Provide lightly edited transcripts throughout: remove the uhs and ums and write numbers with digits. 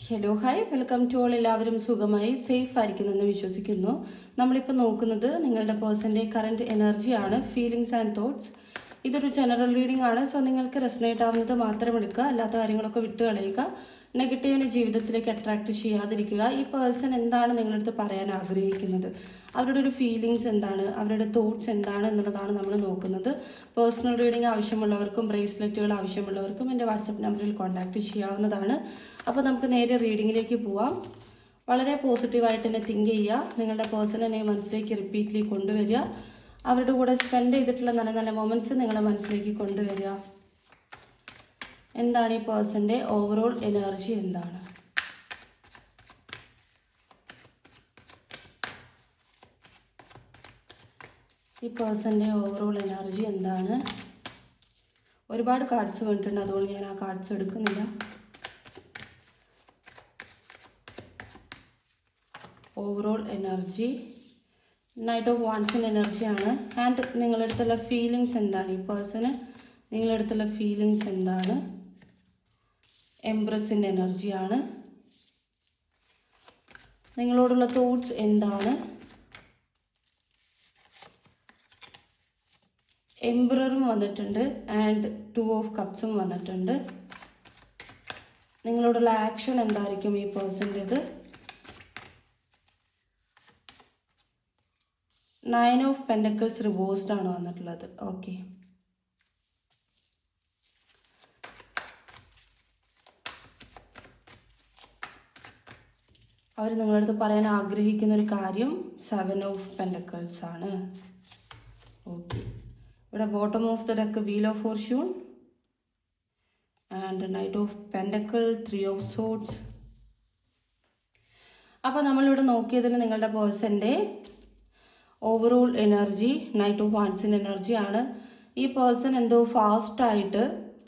Hello hi welcome to all. എല്ലാവരും സുഖമായി safe ആയിരിക്കുന്നെന്ന് വിശ്വസിക്കുന്നു. നമ്മളിപ്പോൾ നോക്കുന്നത് നിങ്ങളുടെ പേഴ്സൻ്റെ കറൻറ്റ് എനർജിയാണ്, ഫീലിങ്സ് ആൻഡ് തോട്ട്സ്. ഇതൊരു ജനറൽ റീഡിംഗ് ആണ്. സോ നിങ്ങൾക്ക് റെസനേറ്റ് ആവുന്നത് മാത്രം എടുക്കുക, അല്ലാത്ത കാര്യങ്ങളൊക്കെ വിട്ട് കളയുക. നെഗറ്റീവിനെ ജീവിതത്തിലേക്ക് അട്രാക്ട് ചെയ്യാതിരിക്കുക. ഈ പേഴ്സൺ എന്താണ് നിങ്ങളടുത്ത് പറയാൻ ആഗ്രഹിക്കുന്നത്, അവരുടെ ഒരു ഫീലിങ്സ് എന്താണ്, അവരുടെ തോട്ട്സ് എന്താണ് എന്നുള്ളതാണ് നമ്മൾ നോക്കുന്നത്. പേഴ്സണൽ റീഡിംഗ് ആവശ്യമുള്ളവർക്കും ബ്രേസ്ലെറ്റുകൾ ആവശ്യമുള്ളവർക്കും എൻ്റെ വാട്സപ്പ് നമ്പറിൽ കോൺടാക്റ്റ് ചെയ്യാവുന്നതാണ്. അപ്പോൾ നമുക്ക് നേരെ റീഡിങ്ങിലേക്ക് പോവാം. വളരെ പോസിറ്റീവായിട്ട് തന്നെ തിങ്ക് ചെയ്യുക. നിങ്ങളുടെ പേഴ്സണിനെ മനസ്സിലേക്ക് റിപ്പീറ്റ്ലി കൊണ്ടുവരിക. അവരുടെ കൂടെ സ്പെൻഡ് ചെയ്തിട്ടുള്ള നല്ല നല്ല മൊമെൻറ്റ്സ് നിങ്ങളുടെ മനസ്സിലേക്ക് കൊണ്ടുവരിക. എന്താണ് ഈ പേഴ്സൻ്റെ ഓവറോൾ എനർജി, എന്താണ്? ഈ പേഴ്സൻ്റെ ഓവറോൾ എനർജി എന്താണ്? ഒരുപാട് കാർഡ്സ് വേണ്ടിയിട്ടുണ്ട്, അതുകൊണ്ട് ഞാൻ ആ കാർഡ്സ് എടുക്കുന്നില്ല. ഓവറോൾ എനർജി നൈറ്റ് ഓഫ് വാൻസിൻ്റെ എനർജിയാണ്. ആൻഡ് നിങ്ങളുടെ അടുത്തുള്ള ഫീലിങ്സ് എന്താണ്? ഈ പേഴ്സണ് നിങ്ങളുടെ അടുത്തുള്ള ഫീലിങ്സ് എന്താണ്? എംപ്രസിൻ്റെ എനർജിയാണ്. നിങ്ങളോടുള്ള തോട്ട്സ് എന്താണ്? എംപററും വന്നിട്ടുണ്ട് ആൻഡ് 2 ഓഫ് കപ്സും വന്നിട്ടുണ്ട്. നിങ്ങളോടുള്ള ആക്ഷൻ എന്തായിരിക്കും ഈ പേഴ്സൻ്റേത്? 9 ഓഫ് പെൻഡക്കിൾസ് റിവേഴ്സ്ഡ് ആണ് വന്നിട്ടുള്ളത്. ഓക്കെ, അവർ നിങ്ങളടുത്ത് പറയാൻ ആഗ്രഹിക്കുന്ന ഒരു കാര്യം 7 ഓഫ് പെൻഡക്കിൾസ് ആണ്. ഓക്കെ, ഇവിടെ bottom of the deck wheel of Fortune and knight of pentacle, 3 of swords. അപ്പോൾ നമ്മളിവിടെ നോക്കിയതിൽ നിങ്ങളുടെ പേഴ്സൻ്റെ ഓവറോൾ എനർജി നൈറ്റ് ഓഫ് വാൻസിൻ്റെ എനർജിയാണ്. ഈ പേഴ്സൺ എന്തോ ഫാസ്റ്റായിട്ട്,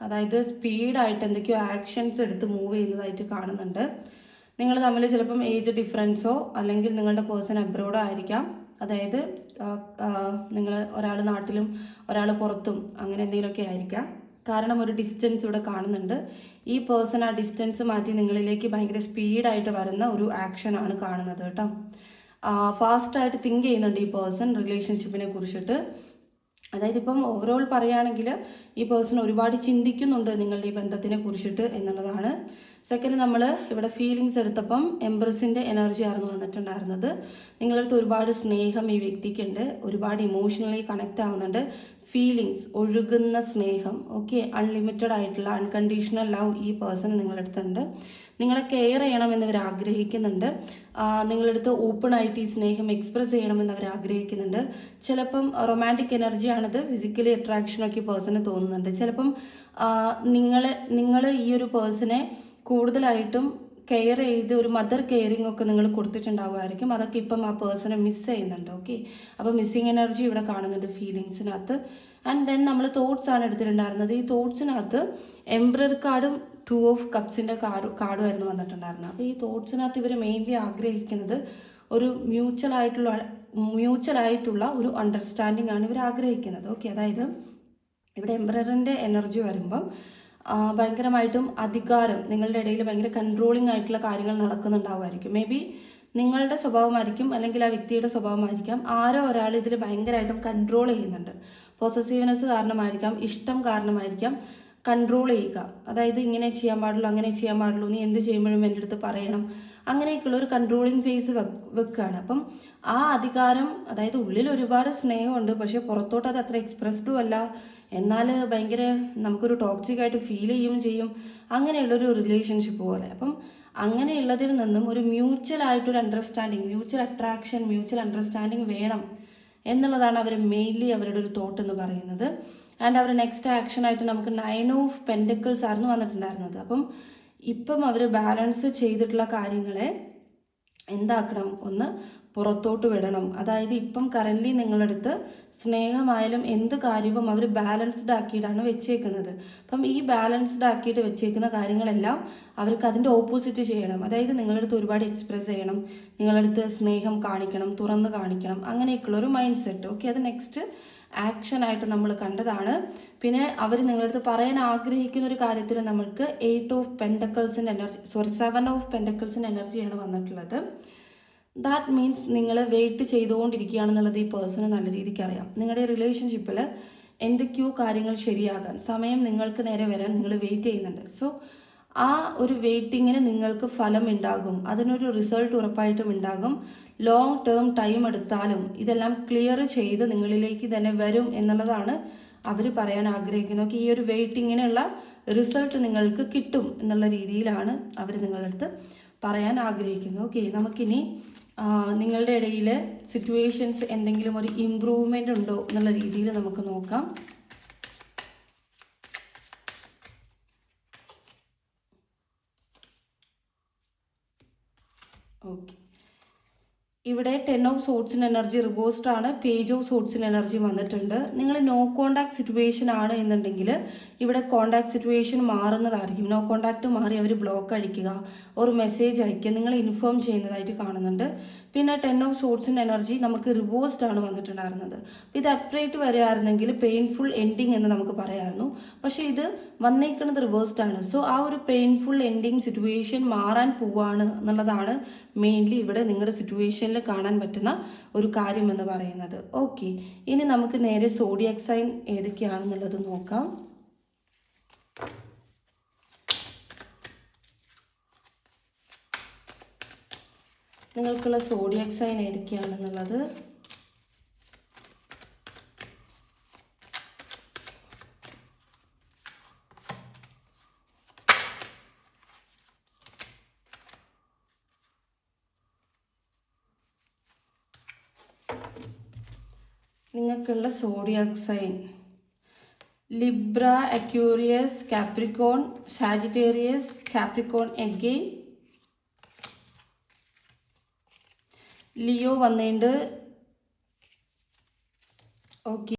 അതായത് സ്പീഡായിട്ട് എന്തൊക്കെയോ ആക്ഷൻസ് എടുത്ത് മൂവ് ചെയ്യുന്നതായിട്ട് കാണുന്നുണ്ട്. നിങ്ങൾ തമ്മിൽ ചിലപ്പം ഏജ് ഡിഫറൻസോ അല്ലെങ്കിൽ നിങ്ങളുടെ പേഴ്സൺ അബ്രോഡോ ആയിരിക്കാം. അതായത് നിങ്ങൾ ഒരാൾ നാട്ടിലും ഒരാൾ പുറത്തും അങ്ങനെ എന്തെങ്കിലുമൊക്കെ ആയിരിക്കാം. കാരണം ഒരു ഡിസ്റ്റൻസ് ഇവിടെ കാണുന്നുണ്ട്. ഈ പേഴ്സൺ ആ ഡിസ്റ്റൻസ് മാറ്റി നിങ്ങളിലേക്ക് ഭയങ്കര സ്പീഡായിട്ട് വരുന്ന ഒരു ആക്ഷനാണ് കാണുന്നത് കേട്ടോ. ഫാസ്റ്റായിട്ട് തിങ്ക് ചെയ്യുന്നുണ്ട് ഈ പേഴ്സൺ റിലേഷൻഷിപ്പിനെ കുറിച്ചിട്ട്. അതായത് ഇപ്പം ഓവറോൾ പറയുകയാണെങ്കിൽ ഈ പേഴ്സൺ ഒരുപാട് ചിന്തിക്കുന്നുണ്ട് നിങ്ങളുടെ ഈ ബന്ധത്തിനെ കുറിച്ചിട്ട് എന്നുള്ളതാണ്. സെക്കൻഡ്, നമ്മൾ ഇവിടെ ഫീലിങ്സ് എടുത്തപ്പം എംബ്രസിൻ്റെ എനർജി ആയിരുന്നു വന്നിട്ടുണ്ടായിരുന്നത്. നിങ്ങളടുത്ത് ഒരുപാട് സ്നേഹം ഈ വ്യക്തിക്കുണ്ട്, ഒരുപാട് ഇമോഷണലി കണക്റ്റ് ആവുന്നുണ്ട്. ഫീലിങ്സ്, ഒഴുകുന്ന സ്നേഹം, ഓക്കെ, അൺലിമിറ്റഡ് ആയിട്ടുള്ള അൺകണ്ടീഷണൽ ലവ് ഈ പേഴ്സൺ നിങ്ങളടുത്തുണ്ട്. നിങ്ങളെ കെയർ ചെയ്യണമെന്ന് അവർ ആഗ്രഹിക്കുന്നുണ്ട്. നിങ്ങളടുത്ത് ഓപ്പൺ ആയിട്ട് ഈ സ്നേഹം എക്സ്പ്രസ് ചെയ്യണമെന്ന് അവർ ആഗ്രഹിക്കുന്നുണ്ട്. ചിലപ്പം റൊമാൻറ്റിക് എനർജിയാണിത്, ഫിസിക്കലി അട്രാക്ഷനൊക്കെ ഈ പേഴ്സണ് തോന്നുന്നുണ്ട്. ചിലപ്പം നിങ്ങൾ ഈ ഒരു പേഴ്സണെ കൂടുതലായിട്ടും കെയർ ചെയ്ത് ഒരു മദർ കെയറിങ് ഒക്കെ നിങ്ങൾ കൊടുത്തിട്ടുണ്ടാവുമായിരിക്കും. അതൊക്കെ ഇപ്പം ആ പേഴ്സണെ മിസ് ചെയ്യുന്നുണ്ട്. ഓക്കെ, അപ്പോൾ മിസ്സിങ് എനർജി ഇവിടെ കാണുന്നുണ്ട് ഫീലിങ്സിനകത്ത്. ആൻഡ് ദെൻ നമ്മൾ തോട്ട്സ് ആണ് എടുത്തിട്ടുണ്ടായിരുന്നത്. ഈ തോട്ട്സിനകത്ത് എംബ്രർ കാർഡും 2 ഓഫ് കപ്സിൻ്റെ കാർഡുമായിരുന്നു വന്നിട്ടുണ്ടായിരുന്നത്. അപ്പോൾ ഈ തോട്ട്സിനകത്ത് ഇവർ മെയിൻലി ആഗ്രഹിക്കുന്നത് ഒരു മ്യൂച്വൽ ആയിട്ടുള്ള ഒരു അണ്ടർസ്റ്റാൻഡിങ് ആണ് ഇവർ ആഗ്രഹിക്കുന്നത്. ഓക്കെ, അതായത് ഇവിടെ എംബ്രറിൻ്റെ എനർജി വരുമ്പം ഭയങ്കരമായിട്ടും അധികാരം, നിങ്ങളുടെ ഇടയിൽ ഭയങ്കര കൺട്രോളിങ് ആയിട്ടുള്ള കാര്യങ്ങൾ നടക്കുന്നുണ്ടാവുമായിരിക്കും. മേ ബി നിങ്ങളുടെ സ്വഭാവമായിരിക്കും അല്ലെങ്കിൽ ആ വ്യക്തിയുടെ സ്വഭാവമായിരിക്കാം. ആരോ ഒരാൾ ഇതിൽ ഭയങ്കരമായിട്ടും കൺട്രോൾ ചെയ്യുന്നുണ്ട്. പോസസീവ്നെസ് കാരണമായിരിക്കാം, ഇഷ്ടം കാരണമായിരിക്കാം കൺട്രോൾ ചെയ്യുക. അതായത് ഇങ്ങനെ ചെയ്യാൻ പാടുള്ളൂ, അങ്ങനെ ചെയ്യാൻ പാടുള്ളൂ, നീ എന്ത് ചെയ്യുമ്പോഴും എൻ്റെ അടുത്ത് പറയണം, അങ്ങനെയൊക്കെയുള്ള ഒരു കൺട്രോളിങ് ഫേസ് വെക്കുകയാണ്. അപ്പം ആ അധികാരം, അതായത് ഉള്ളിൽ ഒരുപാട് സ്നേഹമുണ്ട്, പക്ഷെ പുറത്തോട്ട് അത് അത്ര എക്സ്പ്രസ്ഡും അല്ല. എന്നാൽ ഭയങ്കര നമുക്കൊരു ടോക്സിക് ആയിട്ട് ഫീൽ ചെയ്യും. അങ്ങനെയുള്ളൊരു റിലേഷൻഷിപ്പ് പോലെ. അപ്പം അങ്ങനെയുള്ളതിൽ നിന്നും ഒരു മ്യൂച്വൽ ആയിട്ടൊരു understanding, mutual attraction, mutual understanding വേണം എന്നുള്ളതാണ് അവർ മെയിൻലി അവരുടെ ഒരു തോട്ട് എന്ന് പറയുന്നത്. ആൻഡ് അവർ നെക്സ്റ്റ് ആക്ഷനായിട്ട് നമുക്ക് 9 ഓഫ് പെൻഡക്കിൾസ് ആയിരുന്നു വന്നിട്ടുണ്ടായിരുന്നത്. അപ്പം ഇപ്പം അവർ ബാലൻസ് ചെയ്തിട്ടുള്ള കാര്യങ്ങളെ എന്താക്കണം, ഒന്ന് പുറത്തോട്ട് വിടണം. അതായത് ഇപ്പം കറൻ്റ്ലി നിങ്ങളടുത്ത് സ്നേഹമായാലും എന്ത് കാര്യവും അവർ ബാലൻസ്ഡ് ആക്കിയിട്ടാണ് വെച്ചേക്കുന്നത്. അപ്പം ഈ ബാലൻസ്ഡ് ആക്കിയിട്ട് വെച്ചേക്കുന്ന കാര്യങ്ങളെല്ലാം അവർക്ക് അതിൻ്റെ ഓപ്പോസിറ്റ് ചെയ്യണം. അതായത് നിങ്ങളടുത്ത് ഒരുപാട് എക്സ്പ്രസ് ചെയ്യണം, നിങ്ങളടുത്ത് സ്നേഹം കാണിക്കണം, തുറന്ന് കാണിക്കണം, അങ്ങനെയൊക്കെയുള്ള ഒരു മൈൻഡ് സെറ്റ്. ഓക്കെ, അത് നെക്സ്റ്റ് ആക്ഷനായിട്ട് നമ്മൾ കണ്ടതാണ്. പിന്നെ അവർ നിങ്ങളുടെ അടുത്ത് പറയാൻ ആഗ്രഹിക്കുന്ന ഒരു കാര്യത്തിൽ നമ്മൾക്ക് 8 ഓഫ് പെൻറ്റക്കിൾസിൻ്റെ എനർജി 7 ഓഫ് പെൻറ്റക്കിൾസിൻ്റെ എനർജിയാണ് വന്നിട്ടുള്ളത്. ദാറ്റ് മീൻസ് നിങ്ങൾ വെയിറ്റ് ചെയ്തുകൊണ്ടിരിക്കുകയാണെന്നുള്ളത് ഈ പേഴ്സണ് നല്ല രീതിക്ക് അറിയാം. നിങ്ങളുടെ റിലേഷൻഷിപ്പിൽ എന്തൊക്കെയോ കാര്യങ്ങൾ ശരിയാകാൻ സമയം നിങ്ങൾക്ക് നേരെ വരാൻ നിങ്ങൾ വെയിറ്റ് ചെയ്യുന്നുണ്ട്. സോ ആ ഒരു വെയിറ്റിങ്ങിന് നിങ്ങൾക്ക് ഫലം ഉണ്ടാകും, അതിനൊരു റിസൾട്ട് ഉറപ്പായിട്ടും ഉണ്ടാകും. ലോങ് ടേം ടൈം എടുത്താലും ഇതെല്ലാം ക്ലിയർ ചെയ്ത് നിങ്ങളിലേക്ക് തന്നെ വരും എന്നുള്ളതാണ് അവർ പറയാൻ ആഗ്രഹിക്കുന്നത്. ഈ ഒരു വെയിറ്റിങ്ങിനുള്ള റിസൾട്ട് നിങ്ങൾക്ക് കിട്ടും എന്നുള്ള രീതിയിലാണ് അവർ നിങ്ങളുടെ അടുത്ത് പറയാൻ ആഗ്രഹിക്കുന്നത്. ഓക്കെ, നമുക്കിനി നിങ്ങളുടെ ഇടയിൽ സിറ്റുവേഷൻസ് എന്തെങ്കിലും ഒരു ഇമ്പ്രൂവ്മെൻ്റ് ഉണ്ടോ എന്നുള്ള രീതിയിൽ നമുക്ക് നോക്കാം. ഓക്കെ, ഇവിടെ 10 ഓഫ് സോട്സിന് എനർജി റിവേഴ്സ്ഡ് ആണ്, പേജ് ഓഫ് സോട്സിന് എനർജി വന്നിട്ടുണ്ട്. നിങ്ങൾ നോ കോണ്ടാക്ട് സിറ്റുവേഷൻ ആണ് എന്നുണ്ടെങ്കിൽ ഇവിടെ കോണ്ടാക്ട് സിറ്റുവേഷൻ മാറുന്നതായിരിക്കും. നോ കോണ്ടാക്ട് മാറി അവർ ബ്ലോക്ക് അടിക്കുക, ഒരു മെസ്സേജ് അയക്കുക, നിങ്ങൾ ഇൻഫോം ചെയ്യുന്നതായിട്ട് കാണുന്നുണ്ട്. പിന്നെ 10 ഓഫ് സോട്സിൻ്റെ എനർജി നമുക്ക് റിവേഴ്സ്ഡ് ആണ് വന്നിട്ടുണ്ടായിരുന്നത്. അപ്പോൾ ഇത് അപ്രേറ്റ് വരികയായിരുന്നെങ്കിൽ പെയിൻഫുൾ എൻഡിങ് എന്ന് നമുക്ക് പറയാമായിരുന്നു. പക്ഷേ ഇത് വന്നേക്കുന്നത് റിവേഴ്സ്ഡ് ആണ്. സോ ആ ഒരു പെയിൻഫുൾ എൻഡിങ് സിറ്റുവേഷൻ മാറാൻ പോവാണ് എന്നുള്ളതാണ് മെയിൻലി ഇവിടെ നിങ്ങളുടെ സിറ്റുവേഷനിൽ കാണാൻ പറ്റുന്ന ഒരു കാര്യം എന്ന് പറയുന്നത്. ഓക്കെ, ഇനി നമുക്ക് നേരെ സോഡിയാക് സൈൻ ഏതൊക്കെയാണെന്നുള്ളത് നോക്കാം. നിങ്ങൾക്കുള്ള സോഡിയാക് സൈൻ ഏതൊക്കെയാണെന്നുള്ളത് നിങ്ങൾക്കുള്ള zodiac sign Libra, Aquarius, Capricorn, Sagittarius, Capricorn again, Leo വന്നിട്ടുണ്ട്. ഓക്കെ,